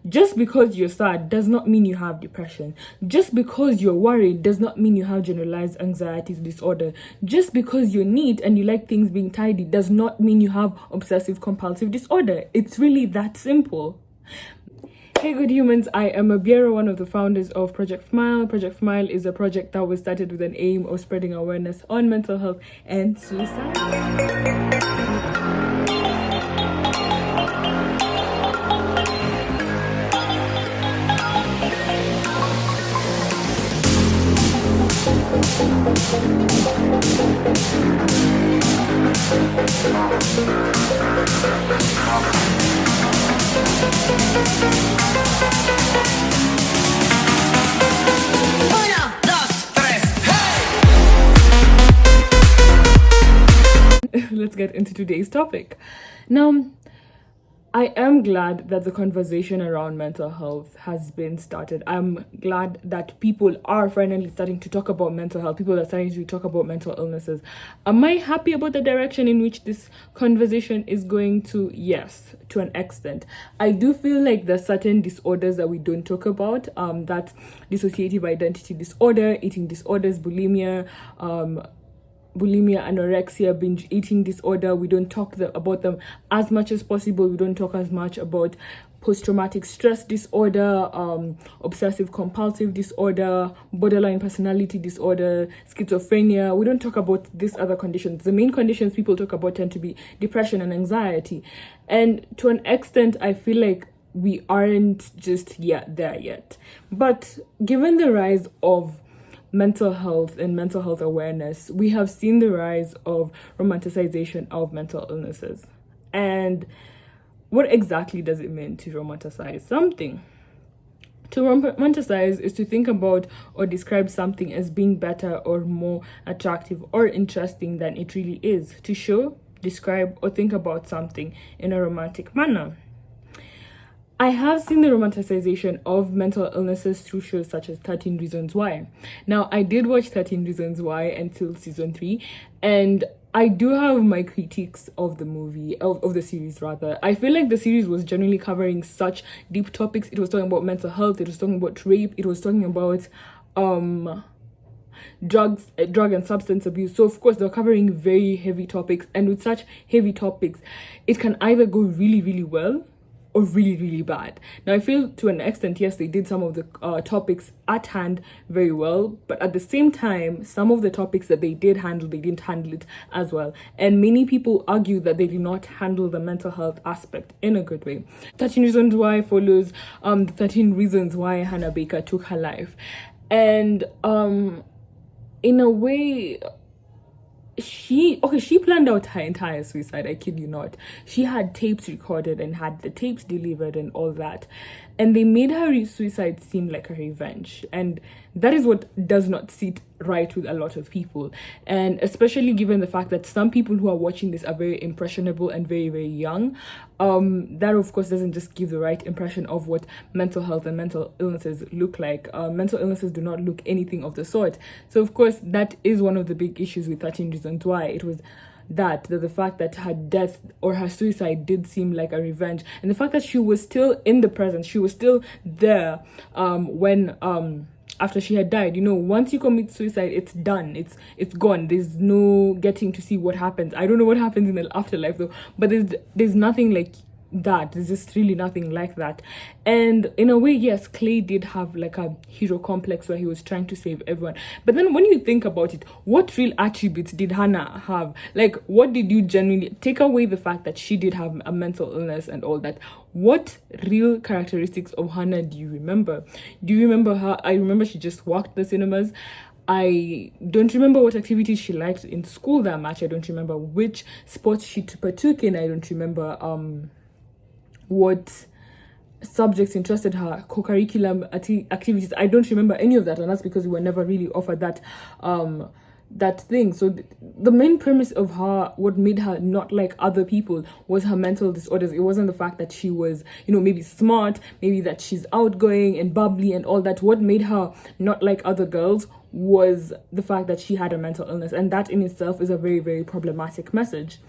Just because you're sad does not mean you have depression. Just because you're worried does not mean you have generalized anxiety disorder. Just because you're neat and you like things being tidy does not mean you have obsessive compulsive disorder. It's really that simple. Hey good humans, I am Abiera, one of the founders of Project Fmile. Project Fmile is a project that was started with an aim of spreading awareness on mental health and suicide. Let's get into today's topic. Now, I am glad that the conversation around mental health has been started. I'm glad that people are finally starting to talk about mental health. People are starting to talk about mental illnesses. Am I happy about the direction in which this conversation is going to? Yes, to an extent. I do feel like there's certain disorders that we don't talk about. That's dissociative identity disorder, eating disorders, bulimia, anorexia, binge eating disorder. We don't talk about them as much as possible. We don't talk as much about post-traumatic stress disorder, obsessive compulsive disorder, borderline personality disorder, schizophrenia. We don't talk about these other conditions. The main conditions people talk about tend to be depression and anxiety. And to an extent, I feel like we aren't just yet there yet. But given the rise of mental health and mental health awareness, we have seen the rise of romanticization of mental illnesses. And what exactly does it mean to romanticize something? To romanticize is to think about or describe something as being better or more attractive or interesting than it really is. To show, describe, or think about something in a romantic manner. I have seen the romanticization of mental illnesses through shows such as 13 Reasons Why. Now, I did watch 13 Reasons Why until season 3, and I do have my critiques of the movie, of the series rather. I feel like the series was generally covering such deep topics. It was talking about mental health, it was talking about rape, it was talking about drug and substance abuse. So of course they're covering very heavy topics, and with such heavy topics, it can either go really, really well or really, really bad. Now, I feel to an extent, yes, they did some of the topics at hand very well, but at the same time, some of the topics that they did handle, they didn't handle it as well. And many people argue that they did not handle the mental health aspect in a good way. 13 Reasons Why follows the 13 reasons why Hannah Baker took her life. And in a way, she planned out her entire suicide. I kid you not. She had tapes recorded and had the tapes delivered and all that, and they made her suicide seem like a revenge, and that is what does not sit right with a lot of people. And especially given the fact that some people who are watching this are very impressionable and very, very young, that of course doesn't just give the right impression of what mental health and mental illnesses look like. Mental illnesses do not look anything of the sort. So of course that is one of the big issues with 13 Reasons Why. It was that the fact that her death or her suicide did seem like a revenge, and the fact that she was still in the present, she was still there when after she had died. You know, once you commit suicide, it's done, it's gone. There's no getting to see what happens. I don't know what happens in the afterlife though, but there's nothing like that. There's just really nothing like that. And in a way, yes, Clay did have like a hero complex where he was trying to save everyone. But then when you think about it, what real attributes did Hannah have? Like, what did you genuinely take away the fact that she did have a mental illness and all that? What real characteristics of Hannah do you remember? Do you remember her? I remember she just walked the cinemas. I don't remember what activities she liked in school that much. I don't remember which sports she partook in. I don't remember what subjects interested her, co-curriculum activities. I don't remember any of that, and that's because we were never really offered that that thing. So the main premise of her, what made her not like other people, was her mental disorders. It wasn't the fact that she was, you know, maybe smart, maybe that she's outgoing and bubbly and all that. What made her not like other girls was the fact that she had a mental illness, and that in itself is a very, very problematic message.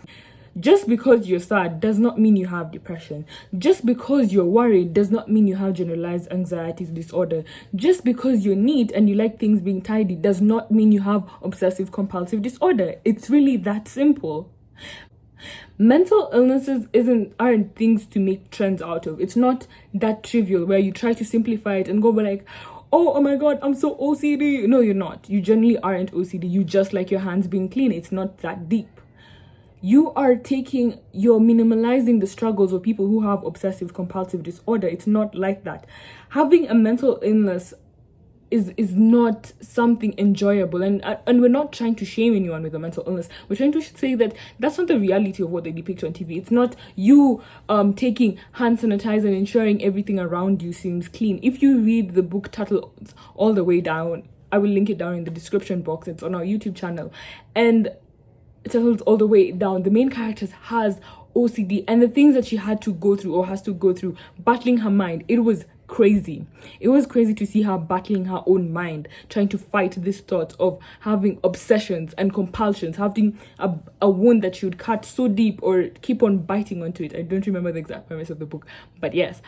Just because you're sad does not mean you have depression. Just because you're worried does not mean you have generalized anxiety disorder. Just because you're neat and you like things being tidy does not mean you have obsessive compulsive disorder. It's really that simple. Mental illnesses aren't things to make trends out of. It's not that trivial where you try to simplify it and go like, oh my god, I'm so OCD. No, you're not. You generally aren't OCD. You just like your hands being clean. It's not that deep. You're minimalizing the struggles of people who have obsessive compulsive disorder. It's not like that. Having a mental illness is not something enjoyable, and we're not trying to shame anyone with a mental illness. We're trying to say that that's not the reality of what they depict on TV. It's not you taking hand sanitizer and ensuring everything around you seems clean. If you read the book title all the way down, I will link it down in the description box. It's on our YouTube channel, and it tells all the way down. The main character has OCD, and the things that she had to go through or has to go through battling her mind, it was crazy. It was crazy to see her battling her own mind, trying to fight this thought of having obsessions and compulsions, having a wound that she would cut so deep or keep on biting onto it. I don't remember the exact premise of the book, but yes.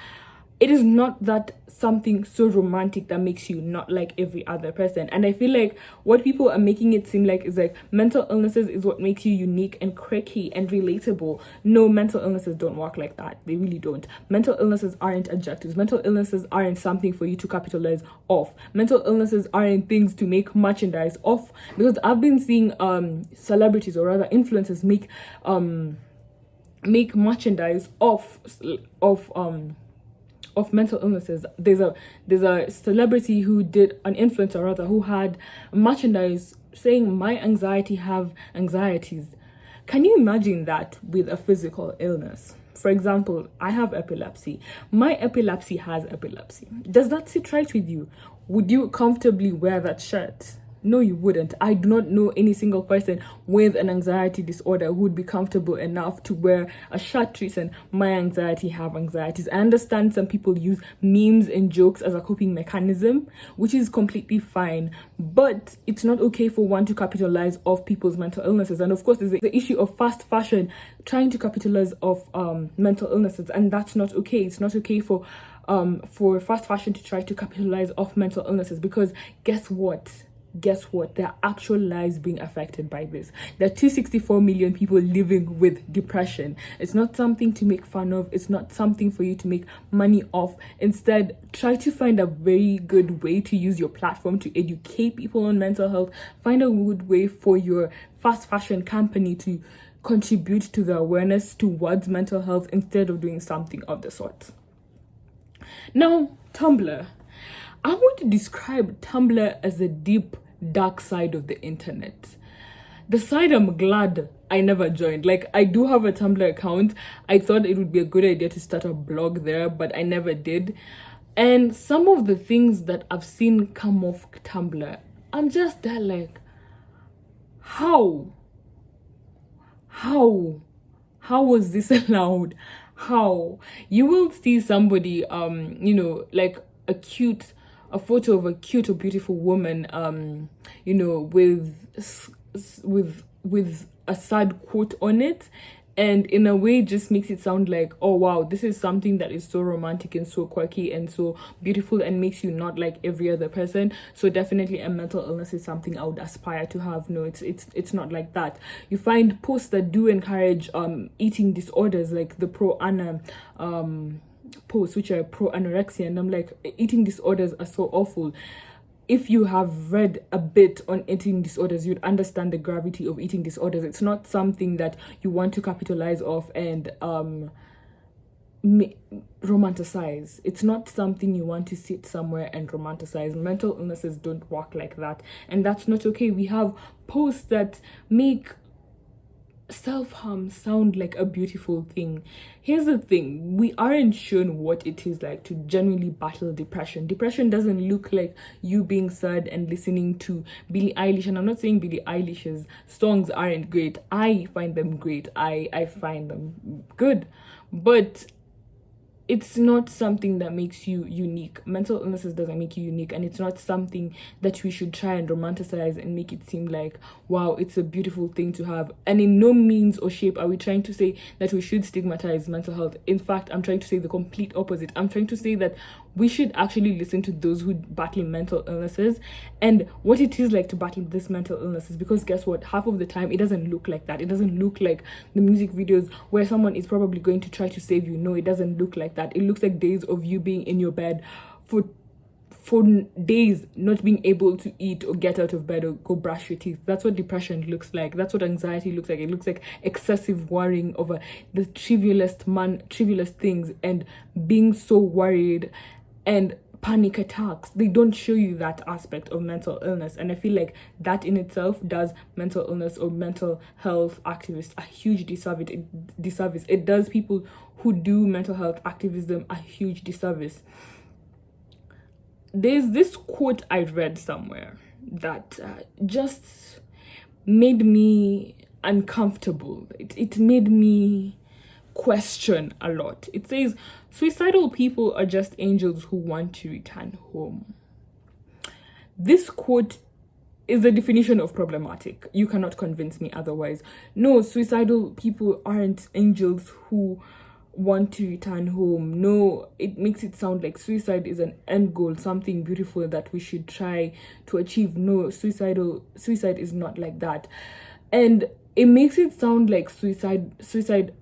It is not that something so romantic that makes you not like every other person. And I feel like what people are making it seem like is like mental illnesses is what makes you unique and quirky and relatable. No, mental illnesses don't work like that. They really don't. Mental illnesses aren't adjectives. Mental illnesses aren't something for you to capitalize off. Mental illnesses aren't things to make merchandise off. Because I've been seeing celebrities, or rather influencers, make merchandise of mental illnesses. There's a celebrity who did an influencer rather who had merchandise saying my anxiety have anxieties. Can you imagine that with a physical illness? For example, I have epilepsy. My epilepsy has epilepsy. Does that sit right with you? Would you comfortably wear that shirt? No, you wouldn't. I do not know any single person with an anxiety disorder who would be comfortable enough to wear a shirt written, my anxiety have anxieties. I understand some people use memes and jokes as a coping mechanism, which is completely fine. But it's not okay for one to capitalize off people's mental illnesses. And of course, there's the issue of fast fashion trying to capitalize off mental illnesses. And that's not okay. It's not okay for fast fashion to try to capitalize off mental illnesses, because guess what? There are actual lives being affected by this. There are 264 million people living with depression. It's not something to make fun of. It's not something for you to make money off. Instead, try to find a very good way to use your platform to educate people on mental health. Find a good way for your fast fashion company to contribute to the awareness towards mental health instead of doing something of the sort. Now, Tumblr. I want to describe Tumblr as a deep, dark side of the internet. The side I'm glad I never joined. Like, I do have a Tumblr account. I thought it would be a good idea to start a blog there, but I never did. And some of the things that I've seen come off Tumblr, I'm just there like, how was this allowed? How? You will see somebody, like a photo of a cute or beautiful woman, with a sad quote on it, and in a way just makes it sound like, oh wow, this is something that is so romantic and so quirky and so beautiful and makes you not like every other person. So definitely a mental illness is something I would aspire to have. No, it's not like that. You find posts that do encourage eating disorders, like the pro-ana posts, which are pro anorexia, and I'm like, eating disorders are so awful. If you have read a bit on eating disorders, you'd understand the gravity of eating disorders. It's not something that you want to capitalize off and romanticize. It's not something you want to sit somewhere and romanticize. Mental illnesses don't work like that, and that's not okay. We have posts that make self-harm sound like a beautiful thing. Here's the thing, we aren't shown what it is like to genuinely battle depression. Depression doesn't look like you being sad and listening to Billie Eilish, and I'm not saying Billie Eilish's songs aren't great. I find them great. I find them good, but it's not something that makes you unique. Mental illnesses doesn't make you unique, and it's not something that we should try and romanticize and make it seem like, wow, it's a beautiful thing to have. And in no means or shape are we trying to say that we should stigmatize mental health. In fact, I'm trying to say the complete opposite. I'm trying to say that we should actually listen to those who battle mental illnesses and what it is like to battle this mental illnesses, because guess what, half of the time it doesn't look like that. It doesn't look like the music videos where someone is probably going to try to save you. No, it doesn't look like that. It looks like days of you being in your bed for days, not being able to eat or get out of bed or go brush your teeth. That's what depression looks like. That's what anxiety looks like. It looks like excessive worrying over the trivialest things and being so worried and panic attacks. They don't show you that aspect of mental illness, and I feel like that in itself does mental illness or mental health activists a huge disservice. It does people who do mental health activism a huge disservice. There's this quote I read somewhere that just made me uncomfortable. It made me question a lot. It says, suicidal people are just angels who want to return home. This quote is a definition of problematic. You cannot convince me otherwise. No, suicidal people aren't angels who want to return home. No, it makes it sound like suicide is an end goal, something beautiful that we should try to achieve. No, suicide is not like that. And it makes it sound like suicide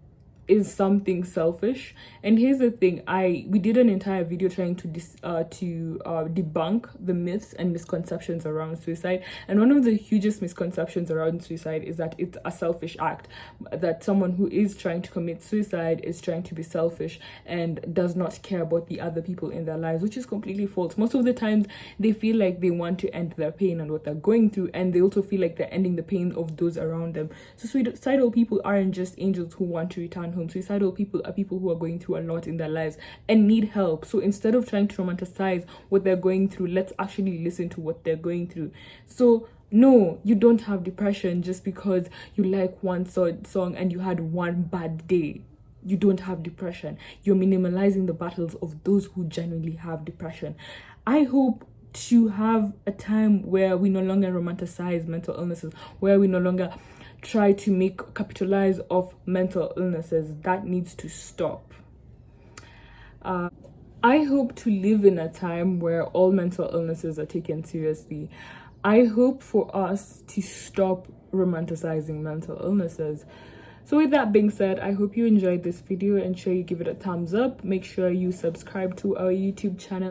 is something selfish. And here's the thing, we did an entire video trying to debunk the myths and misconceptions around suicide, and one of the hugest misconceptions around suicide is that it's a selfish act, that someone who is trying to commit suicide is trying to be selfish and does not care about the other people in their lives, which is completely false. Most of the times they feel like they want to end their pain and what they're going through, and they also feel like they're ending the pain of those around them. So suicidal people aren't just angels who want to return home. Suicidal people are people who are going through a lot in their lives and need help. So instead of trying to romanticize what they're going through, let's actually listen to what they're going through. So no, you don't have depression just because you like one song and you had one bad day. You don't have depression. You're minimalizing the battles of those who genuinely have depression. I hope to have a time where we no longer romanticize mental illnesses, where we no longer try to capitalize off mental illnesses. That needs to stop. I hope to live in a time where all mental illnesses are taken seriously. I hope for us to stop romanticizing mental illnesses. So with that being said, I hope you enjoyed this video. Ensure you give it a thumbs up. Make sure you subscribe to our YouTube channel.